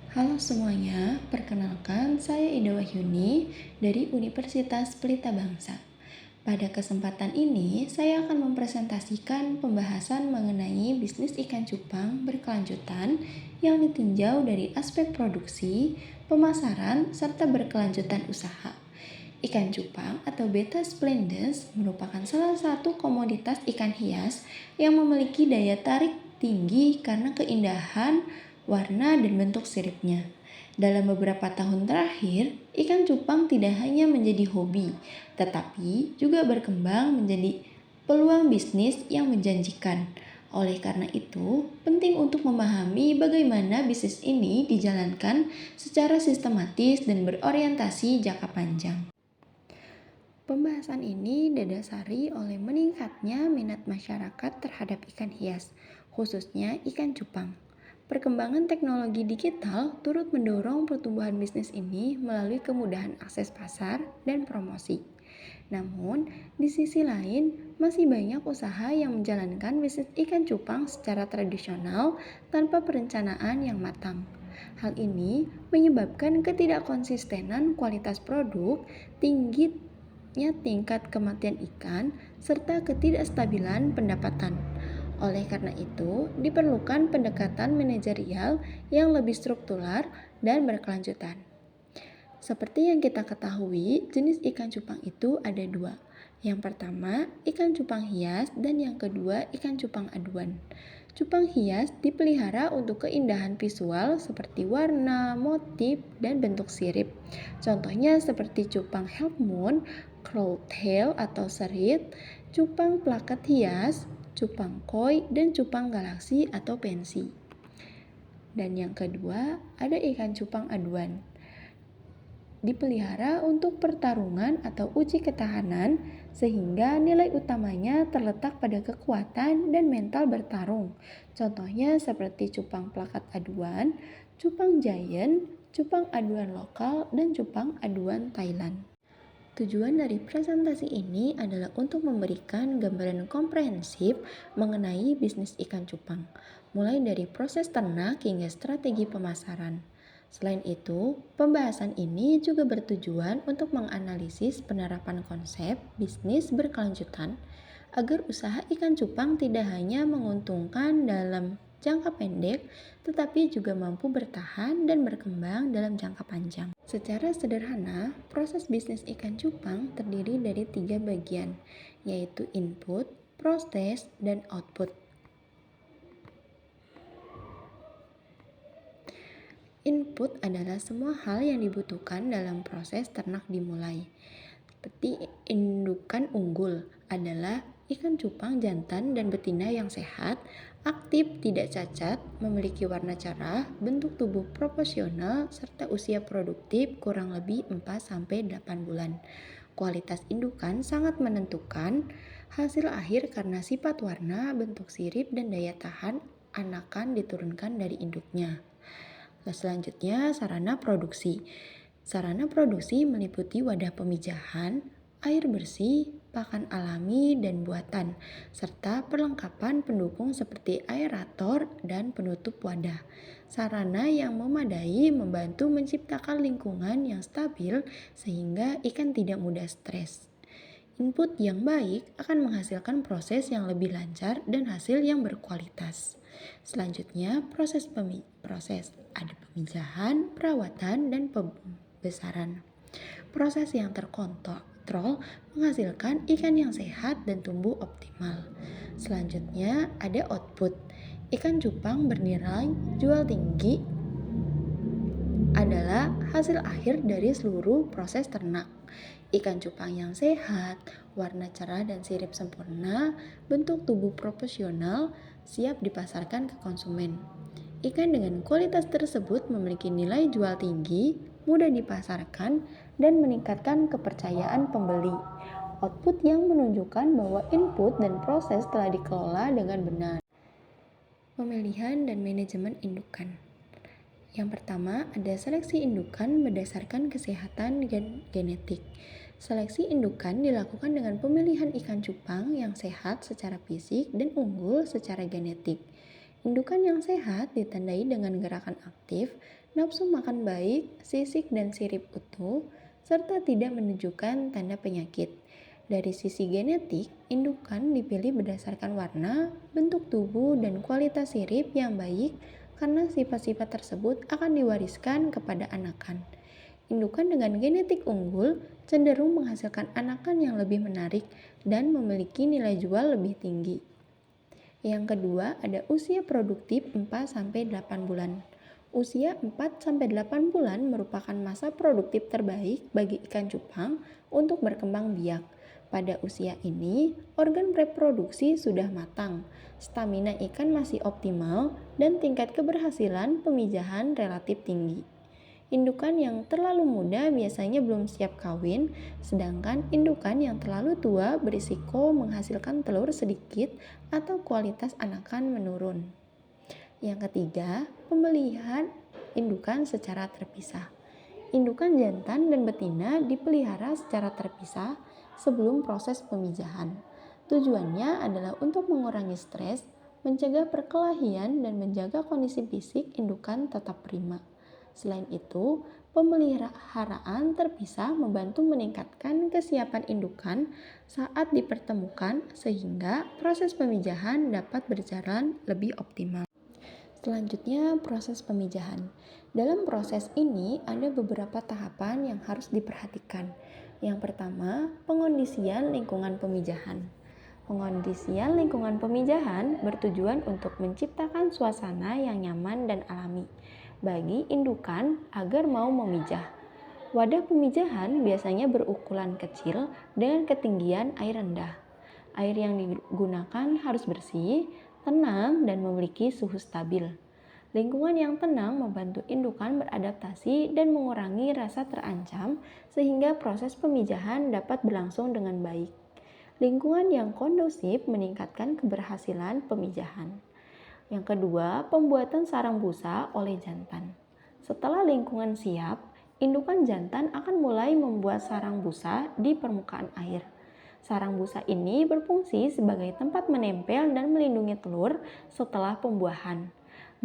Halo semuanya, perkenalkan saya Ida Wahyuni dari Universitas Pelita Bangsa. Pada kesempatan ini, saya akan mempresentasikan pembahasan mengenai bisnis ikan cupang berkelanjutan yang ditinjau dari aspek produksi, pemasaran, serta berkelanjutan usaha. Ikan cupang atau Betta splendens merupakan salah satu komoditas ikan hias yang memiliki daya tarik tinggi karena keindahan, warna, dan bentuk siripnya. Dalam beberapa tahun terakhir, ikan cupang tidak hanya menjadi hobi, tetapi juga berkembang menjadi peluang bisnis yang menjanjikan. Oleh karena itu, penting untuk memahami bagaimana bisnis ini dijalankan secara sistematis dan berorientasi jangka panjang. Pembahasan ini didasari oleh meningkatnya minat masyarakat terhadap ikan hias, khususnya ikan cupang. Perkembangan teknologi digital turut mendorong pertumbuhan bisnis ini melalui kemudahan akses pasar dan promosi. Namun, di sisi lain, masih banyak usaha yang menjalankan bisnis ikan cupang secara tradisional tanpa perencanaan yang matang. Hal ini menyebabkan ketidakkonsistenan kualitas produk, tingginya tingkat kematian ikan, serta ketidakstabilan pendapatan. Oleh karena itu, diperlukan pendekatan manajerial yang lebih struktural dan berkelanjutan. Seperti yang kita ketahui, jenis ikan cupang itu ada dua. Yang pertama, ikan cupang hias, dan yang kedua, ikan cupang aduan. Cupang hias dipelihara untuk keindahan visual seperti warna, motif, dan bentuk sirip. Contohnya seperti cupang half moon, crowtail atau serit, cupang plakat hias, cupang koi, dan cupang galaksi atau pensi. Dan yang kedua, ada ikan cupang aduan. Dipelihara untuk pertarungan atau uji ketahanan sehingga nilai utamanya terletak pada kekuatan dan mental bertarung. Contohnya seperti cupang plakat aduan, cupang giant, cupang aduan lokal, dan cupang aduan Thailand. Tujuan dari presentasi ini adalah untuk memberikan gambaran komprehensif mengenai bisnis ikan cupang, mulai dari proses ternak hingga strategi pemasaran. Selain itu, pembahasan ini juga bertujuan untuk menganalisis penerapan konsep bisnis berkelanjutan agar usaha ikan cupang tidak hanya menguntungkan dalam jangka pendek, tetapi juga mampu bertahan dan berkembang dalam jangka panjang. Secara sederhana, proses bisnis ikan cupang terdiri dari 3 bagian, yaitu input, proses, dan output. Input adalah semua hal yang dibutuhkan dalam proses ternak dimulai. Seperti indukan unggul adalah ikan cupang jantan dan betina yang sehat, aktif, tidak cacat, memiliki warna cerah, bentuk tubuh proporsional, serta usia produktif kurang lebih 4-8 bulan. Kualitas indukan sangat menentukan hasil akhir karena sifat warna, bentuk sirip, dan daya tahan anakan diturunkan dari induknya. Selanjutnya, sarana produksi. Sarana produksi meliputi wadah pemijahan, air bersih, pakan alami dan buatan, serta perlengkapan pendukung seperti aerator dan penutup wadah. Sarana yang memadai membantu menciptakan lingkungan yang stabil sehingga ikan tidak mudah stres. Input yang baik akan menghasilkan proses yang lebih lancar dan hasil yang berkualitas. Selanjutnya, proses ada pemijahan, perawatan, dan pembesaran. Proses yang terkontrol menghasilkan ikan yang sehat dan tumbuh optimal. Selanjutnya, ada output. Ikan cupang bernilai jual tinggi adalah hasil akhir dari seluruh proses ternak. Ikan cupang yang sehat, warna cerah dan sirip sempurna, bentuk tubuh proporsional, siap dipasarkan ke konsumen. Ikan dengan kualitas tersebut memiliki nilai jual tinggi, mudah dipasarkan, dan meningkatkan kepercayaan pembeli. Output yang menunjukkan bahwa input dan proses telah dikelola dengan benar. Pemilihan dan manajemen indukan. Yang pertama, ada seleksi indukan berdasarkan kesehatan dan genetik. Seleksi indukan dilakukan dengan pemilihan ikan cupang yang sehat secara fisik dan unggul secara genetik. Indukan yang sehat ditandai dengan gerakan aktif, nafsu makan baik, sisik dan sirip utuh, serta tidak menunjukkan tanda penyakit. Dari sisi genetik, indukan dipilih berdasarkan warna, bentuk tubuh, dan kualitas sirip yang baik karena sifat-sifat tersebut akan diwariskan kepada anakan. Indukan dengan genetik unggul cenderung menghasilkan anakan yang lebih menarik dan memiliki nilai jual lebih tinggi. Yang kedua, ada usia produktif 4-8 bulan. Usia 4-8 bulan merupakan masa produktif terbaik bagi ikan cupang untuk berkembang biak. Pada usia ini, organ reproduksi sudah matang, stamina ikan masih optimal, dan tingkat keberhasilan pemijahan relatif tinggi. Indukan yang terlalu muda biasanya belum siap kawin, sedangkan indukan yang terlalu tua berisiko menghasilkan telur sedikit atau kualitas anakan menurun. Yang ketiga, pemeliharaan indukan secara terpisah. Indukan jantan dan betina dipelihara secara terpisah sebelum proses pemijahan. Tujuannya adalah untuk mengurangi stres, mencegah perkelahian, dan menjaga kondisi fisik indukan tetap prima. Selain itu, pemeliharaan terpisah membantu meningkatkan kesiapan indukan saat dipertemukan sehingga proses pemijahan dapat berjalan lebih optimal. Selanjutnya, proses pemijahan. Dalam proses ini ada beberapa tahapan yang harus diperhatikan. Yang pertama, pengondisian lingkungan pemijahan. Pengondisian lingkungan pemijahan bertujuan untuk menciptakan suasana yang nyaman dan alami bagi indukan agar mau memijah. Wadah pemijahan biasanya berukuran kecil dengan ketinggian air rendah. Air yang digunakan harus bersih, tenang, dan memiliki suhu stabil. Lingkungan yang tenang membantu indukan beradaptasi dan mengurangi rasa terancam sehingga proses pemijahan dapat berlangsung dengan baik. Lingkungan yang kondusif meningkatkan keberhasilan pemijahan. Yang kedua, pembuatan sarang busa oleh jantan. Setelah lingkungan siap, indukan jantan akan mulai membuat sarang busa di permukaan air. Sarang busa ini berfungsi sebagai tempat menempel dan melindungi telur setelah pembuahan.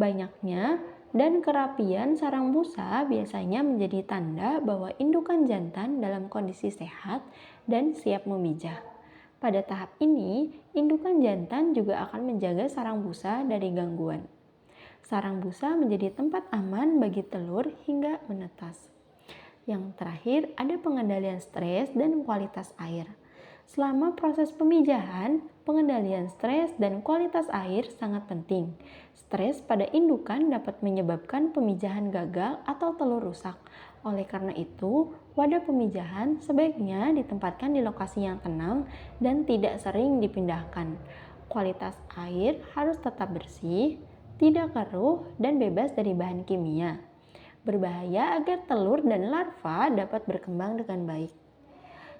Banyaknya dan kerapian sarang busa biasanya menjadi tanda bahwa indukan jantan dalam kondisi sehat dan siap memijah. Pada tahap ini, indukan jantan juga akan menjaga sarang busa dari gangguan. Sarang busa menjadi tempat aman bagi telur hingga menetas. Yang terakhir, ada pengendalian stres dan kualitas air. Selama proses pemijahan, pengendalian stres dan kualitas air sangat penting. Stres pada indukan dapat menyebabkan pemijahan gagal atau telur rusak. Oleh karena itu, wadah pemijahan sebaiknya ditempatkan di lokasi yang tenang dan tidak sering dipindahkan. Kualitas air harus tetap bersih, tidak keruh, dan bebas dari bahan kimia. Berbahaya agar telur dan larva dapat berkembang dengan baik.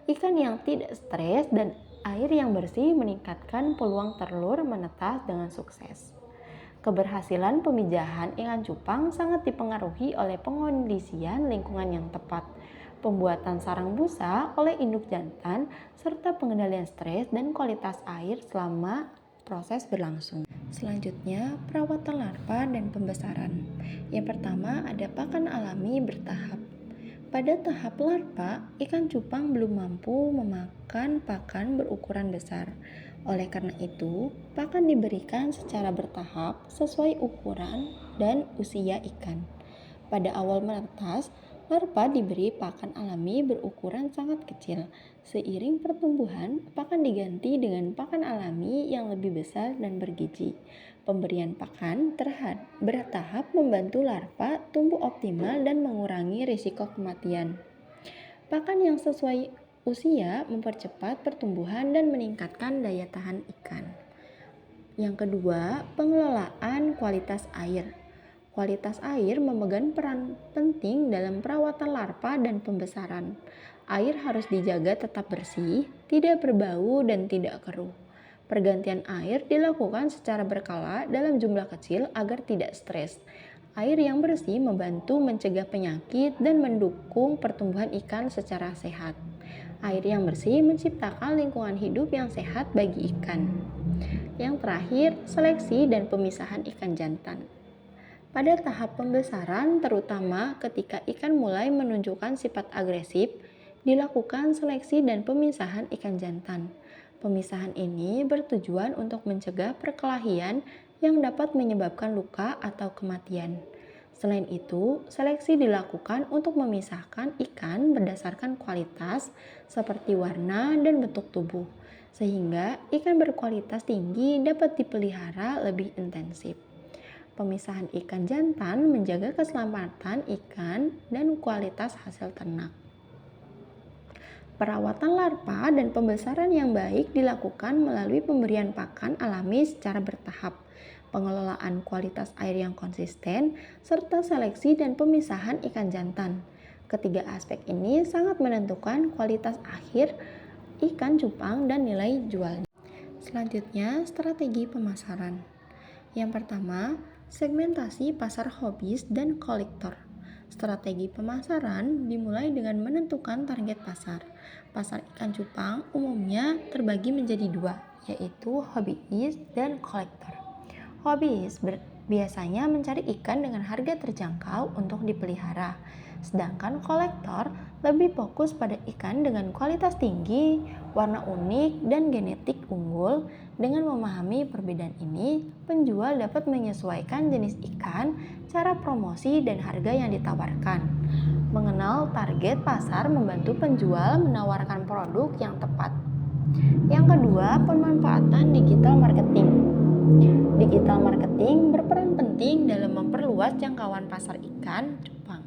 Ikan yang tidak stres dan air yang bersih meningkatkan peluang telur menetas dengan sukses. Keberhasilan pemijahan ikan cupang sangat dipengaruhi oleh pengondisian lingkungan yang tepat, pembuatan sarang busa oleh induk jantan, serta pengendalian stres dan kualitas air selama proses berlangsung. Selanjutnya, perawatan larva dan pembesaran. Yang pertama ada pakan alami bertahap. Pada tahap larva, ikan cupang belum mampu memakan pakan berukuran besar. Oleh karena itu, pakan diberikan secara bertahap sesuai ukuran dan usia ikan. Pada awal menetas, larva diberi pakan alami berukuran sangat kecil. Seiring pertumbuhan, pakan diganti dengan pakan alami yang lebih besar dan bergizi. Pemberian pakan bertahap membantu larva tumbuh optimal dan mengurangi risiko kematian. Pakan yang sesuai usia mempercepat pertumbuhan dan meningkatkan daya tahan ikan. Yang kedua, pengelolaan kualitas air. Kualitas air memegang peran penting dalam perawatan larva dan pembesaran. Air harus dijaga tetap bersih, tidak berbau, dan tidak keruh. Pergantian air dilakukan secara berkala dalam jumlah kecil agar tidak stres. Air yang bersih membantu mencegah penyakit dan mendukung pertumbuhan ikan secara sehat. Air yang bersih menciptakan lingkungan hidup yang sehat bagi ikan. Yang terakhir, seleksi dan pemisahan ikan jantan. Pada tahap pembesaran, terutama ketika ikan mulai menunjukkan sifat agresif, dilakukan seleksi dan pemisahan ikan jantan. Pemisahan ini bertujuan untuk mencegah perkelahian yang dapat menyebabkan luka atau kematian. Selain itu, seleksi dilakukan untuk memisahkan ikan berdasarkan kualitas seperti warna dan bentuk tubuh, sehingga ikan berkualitas tinggi dapat dipelihara lebih intensif. Pemisahan ikan jantan menjaga keselamatan ikan dan kualitas hasil ternak. Perawatan larva dan pembesaran yang baik dilakukan melalui pemberian pakan alami secara bertahap, pengelolaan kualitas air yang konsisten, serta seleksi dan pemisahan ikan jantan. Ketiga aspek ini sangat menentukan kualitas akhir ikan cupang dan nilai jualnya. Selanjutnya, strategi pemasaran. Yang pertama, segmentasi pasar hobis dan kolektor. Strategi pemasaran dimulai dengan menentukan target pasar. Pasar ikan cupang umumnya terbagi menjadi dua, yaitu hobis dan kolektor. Hobis biasanya mencari ikan dengan harga terjangkau untuk dipelihara, sedangkan kolektor lebih fokus pada ikan dengan kualitas tinggi, warna unik, dan genetik unggul. Dengan memahami perbedaan ini, penjual dapat menyesuaikan jenis ikan, cara promosi, dan harga yang ditawarkan. Mengenal target pasar membantu penjual menawarkan produk yang tepat. Yang kedua, pemanfaatan digital marketing. Digital marketing berperan penting dalam memperluas jangkauan pasar ikan cupang.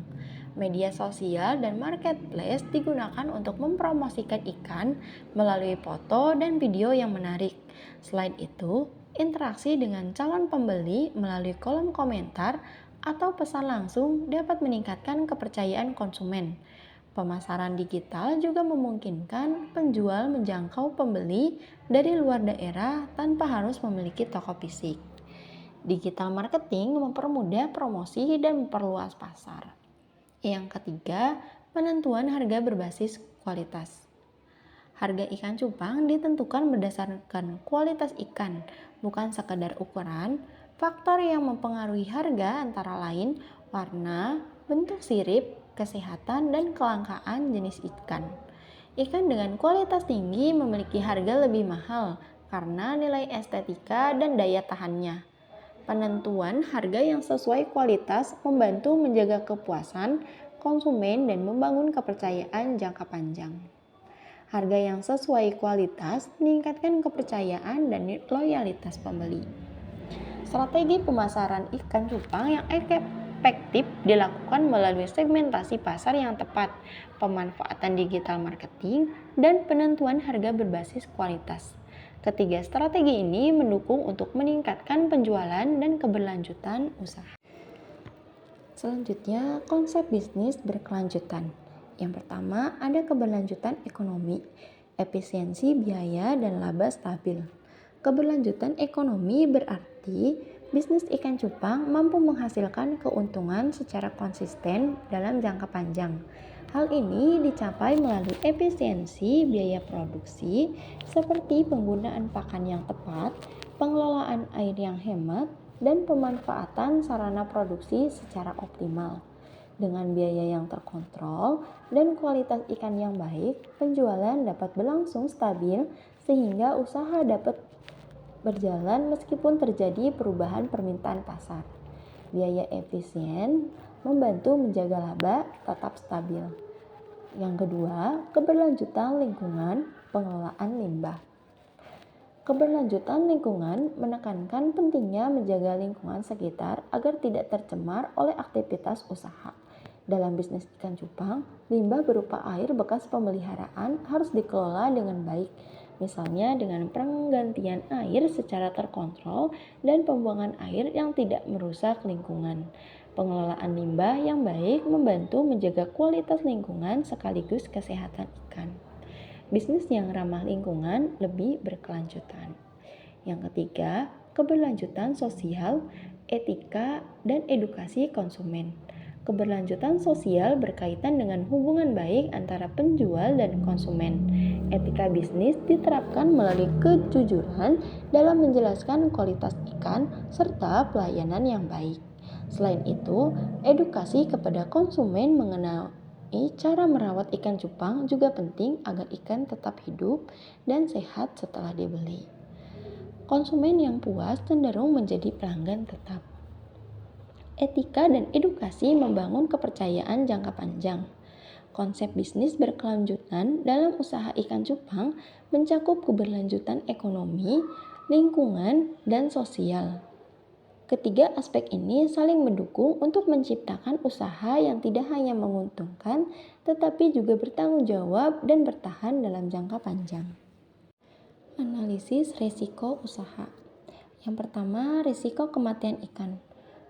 Media sosial dan marketplace digunakan untuk mempromosikan ikan melalui foto dan video yang menarik. Selain itu, interaksi dengan calon pembeli melalui kolom komentar atau pesan langsung dapat meningkatkan kepercayaan konsumen. Pemasaran digital juga memungkinkan penjual menjangkau pembeli dari luar daerah tanpa harus memiliki toko fisik. Digital marketing mempermudah promosi dan memperluas pasar. Yang ketiga, penentuan harga berbasis kualitas. Harga ikan cupang ditentukan berdasarkan kualitas ikan, bukan sekadar ukuran. Faktor yang mempengaruhi harga antara lain warna, bentuk sirip, kesehatan, dan kelangkaan jenis ikan. Ikan dengan kualitas tinggi memiliki harga lebih mahal karena nilai estetika dan daya tahannya. Penentuan harga yang sesuai kualitas membantu menjaga kepuasan konsumen dan membangun kepercayaan jangka panjang. Harga yang sesuai kualitas meningkatkan kepercayaan dan loyalitas pembeli. Strategi pemasaran ikan cupang yang efektif dilakukan melalui segmentasi pasar yang tepat, pemanfaatan digital marketing, dan penentuan harga berbasis kualitas. Ketiga strategi ini mendukung untuk meningkatkan penjualan dan keberlanjutan usaha. Selanjutnya, konsep bisnis berkelanjutan. Yang pertama, ada keberlanjutan ekonomi, efisiensi biaya, dan laba stabil. Keberlanjutan ekonomi berarti bisnis ikan cupang mampu menghasilkan keuntungan secara konsisten dalam jangka panjang. Hal ini dicapai melalui efisiensi biaya produksi seperti penggunaan pakan yang tepat, pengelolaan air yang hemat, dan pemanfaatan sarana produksi secara optimal. Dengan biaya yang terkontrol dan kualitas ikan yang baik, penjualan dapat berlangsung stabil sehingga usaha dapat berjalan meskipun terjadi perubahan permintaan pasar. Biaya efisien membantu menjaga laba tetap stabil. Yang kedua, keberlanjutan lingkungan, pengelolaan limbah. Keberlanjutan lingkungan menekankan pentingnya menjaga lingkungan sekitar agar tidak tercemar oleh aktivitas usaha. Dalam bisnis ikan cupang, limbah berupa air bekas pemeliharaan harus dikelola dengan baik, misalnya dengan penggantian air secara terkontrol dan pembuangan air yang tidak merusak lingkungan. Pengelolaan limbah yang baik membantu menjaga kualitas lingkungan sekaligus kesehatan ikan. Bisnis yang ramah lingkungan lebih berkelanjutan. Yang ketiga, keberlanjutan sosial, etika, dan edukasi konsumen. Keberlanjutan sosial berkaitan dengan hubungan baik antara penjual dan konsumen. Etika bisnis diterapkan melalui kejujuran dalam menjelaskan kualitas ikan serta pelayanan yang baik. Selain itu, edukasi kepada konsumen mengenai cara merawat ikan cupang juga penting agar ikan tetap hidup dan sehat setelah dibeli. Konsumen yang puas cenderung menjadi pelanggan tetap. Etika dan edukasi membangun kepercayaan jangka panjang. Konsep bisnis berkelanjutan dalam usaha ikan cupang mencakup keberlanjutan ekonomi, lingkungan, dan sosial. Ketiga aspek ini saling mendukung untuk menciptakan usaha yang tidak hanya menguntungkan, tetapi juga bertanggung jawab dan bertahan dalam jangka panjang. Analisis risiko usaha. Yang pertama, risiko kematian ikan.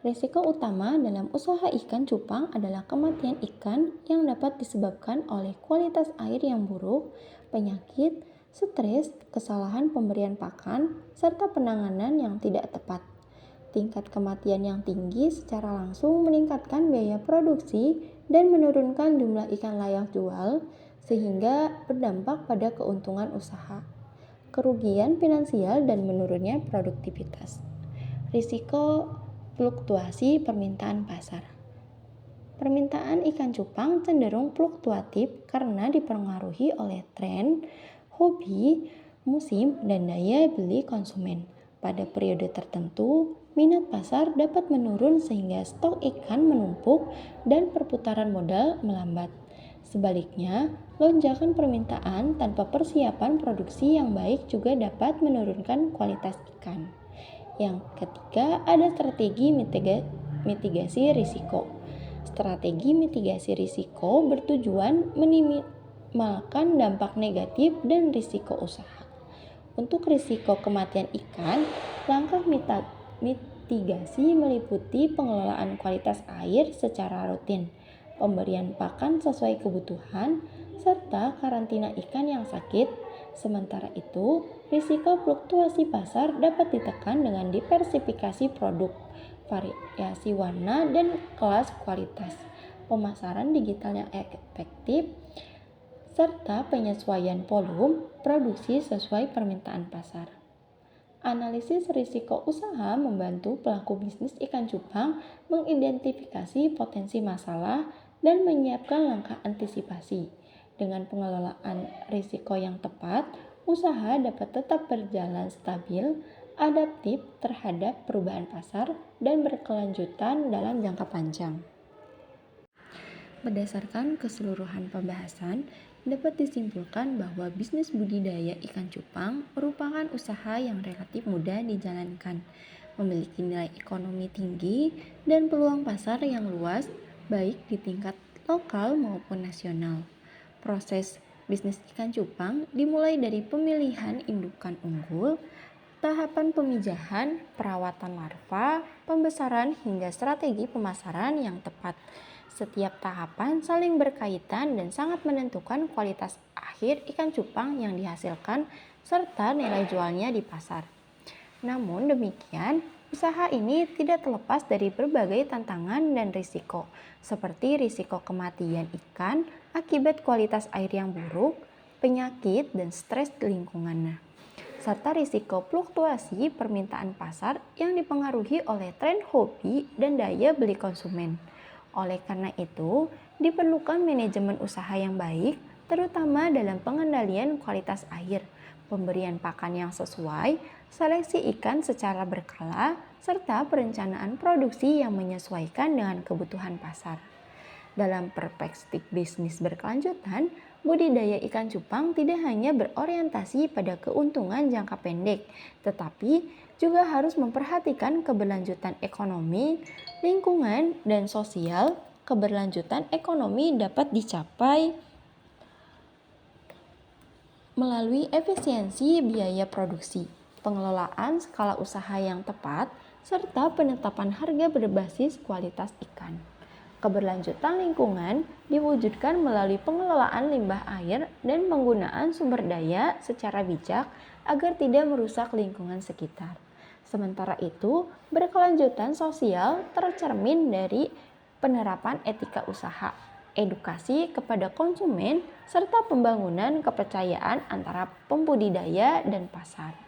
Risiko utama dalam usaha ikan cupang adalah kematian ikan yang dapat disebabkan oleh kualitas air yang buruk, penyakit, stres, kesalahan pemberian pakan, serta penanganan yang tidak tepat. Tingkat kematian yang tinggi secara langsung meningkatkan biaya produksi dan menurunkan jumlah ikan layak jual, sehingga berdampak pada keuntungan usaha, kerugian finansial, dan menurunnya produktivitas. Risiko fluktuasi permintaan pasar. Permintaan ikan cupang cenderung fluktuatif karena dipengaruhi oleh tren, hobi, musim, dan daya beli konsumen. Pada periode tertentu, minat pasar dapat menurun sehingga stok ikan menumpuk dan perputaran modal melambat. Sebaliknya, lonjakan permintaan tanpa persiapan produksi yang baik juga dapat menurunkan kualitas ikan. Yang ketiga, ada strategi mitigasi risiko. Strategi mitigasi risiko bertujuan meminimalkan dampak negatif dan risiko usaha. Untuk risiko kematian ikan, langkah mitigasi meliputi pengelolaan kualitas air secara rutin, pemberian pakan sesuai kebutuhan, serta karantina ikan yang sakit. Sementara itu, risiko fluktuasi pasar dapat ditekan dengan diversifikasi produk, variasi warna, dan kelas kualitas, pemasaran digital yang efektif, serta penyesuaian volume produksi sesuai permintaan pasar. Analisis risiko usaha membantu pelaku bisnis ikan cupang mengidentifikasi potensi masalah dan menyiapkan langkah antisipasi. Dengan pengelolaan risiko yang tepat, usaha dapat tetap berjalan stabil, adaptif terhadap perubahan pasar, dan berkelanjutan dalam jangka panjang. Berdasarkan keseluruhan pembahasan, dapat disimpulkan bahwa bisnis budidaya ikan cupang merupakan usaha yang relatif mudah dijalankan, memiliki nilai ekonomi tinggi, dan peluang pasar yang luas, baik di tingkat lokal maupun nasional. Proses bisnis ikan cupang dimulai dari pemilihan indukan unggul, tahapan pemijahan, perawatan larva, pembesaran, hingga strategi pemasaran yang tepat. Setiap tahapan saling berkaitan dan sangat menentukan kualitas akhir ikan cupang yang dihasilkan serta nilai jualnya di pasar. Namun demikian, usaha ini tidak terlepas dari berbagai tantangan dan risiko, seperti risiko kematian ikan akibat kualitas air yang buruk, penyakit, dan stres lingkungannya, serta risiko fluktuasi permintaan pasar yang dipengaruhi oleh tren hobi dan daya beli konsumen. Oleh karena itu, diperlukan manajemen usaha yang baik, terutama dalam pengendalian kualitas air, pemberian pakan yang sesuai, seleksi ikan secara berkala, serta perencanaan produksi yang menyesuaikan dengan kebutuhan pasar. Dalam perspektif bisnis berkelanjutan, budidaya ikan cupang tidak hanya berorientasi pada keuntungan jangka pendek, tetapi juga harus memperhatikan keberlanjutan ekonomi, lingkungan, dan sosial. Keberlanjutan ekonomi dapat dicapai melalui efisiensi biaya produksi, pengelolaan skala usaha yang tepat, serta penetapan harga berbasis kualitas ikan. Keberlanjutan lingkungan diwujudkan melalui pengelolaan limbah air dan penggunaan sumber daya secara bijak agar tidak merusak lingkungan sekitar. Sementara itu, berkelanjutan sosial tercermin dari penerapan etika usaha, edukasi kepada konsumen, serta pembangunan kepercayaan antara pembudidaya dan pasar.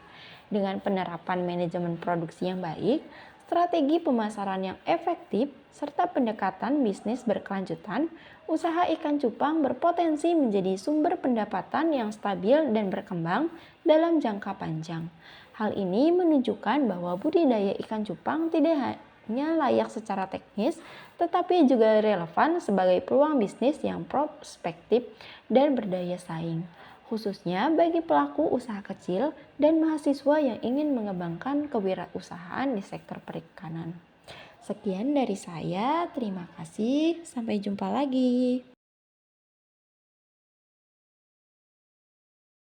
Dengan penerapan manajemen produksi yang baik, strategi pemasaran yang efektif, serta pendekatan bisnis berkelanjutan, usaha ikan cupang berpotensi menjadi sumber pendapatan yang stabil dan berkembang dalam jangka panjang. Hal ini menunjukkan bahwa budidaya ikan cupang tidak hanya layak secara teknis, tetapi juga relevan sebagai peluang bisnis yang prospektif dan berdaya saing, khususnya bagi pelaku usaha kecil dan mahasiswa yang ingin mengembangkan kewirausahaan di sektor perikanan. Sekian dari saya, terima kasih, sampai jumpa lagi.